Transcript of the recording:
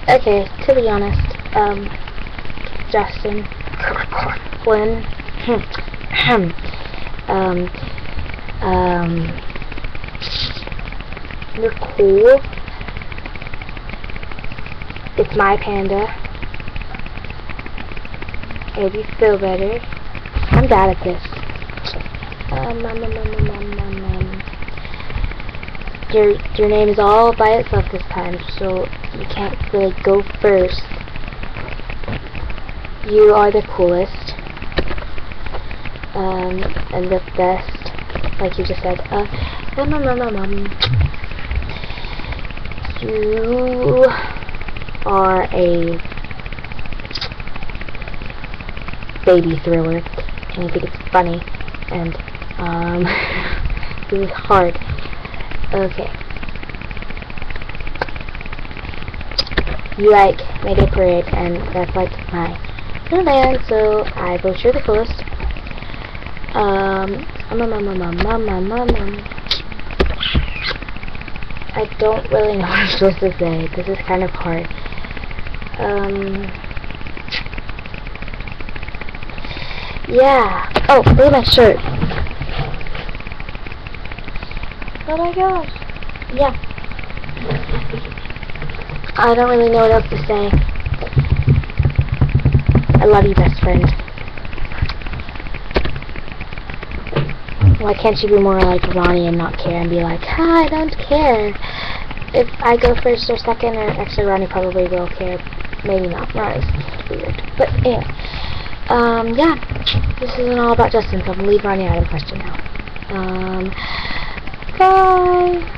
Okay, to be honest, Justin, Quinn, you're cool. It's my panda. I hope you feel better. I'm bad at this. Your name is all by itself this time, so you can't really go first. You are the coolest, and the best, like you just said. You are a baby thriller, and you think it's funny, and really hard. Okay. You like Mayday Parade, and that's like my land, so I vote you're the coolest. I don't really know what I'm supposed to say. This is kind of hard. Yeah. Oh, look at my shirt. Oh my gosh. Yeah. I don't really know what else to say. I love you, best friend. Why can't you be more like Ronnie and not care and be like, hi, I don't care. If I go first or second, or actually Ronnie probably will care. Maybe not. Ronnie's weird. But anyway. Yeah. This isn't all about Justin, so I'm gonna leave Ronnie out of the question now. Bye.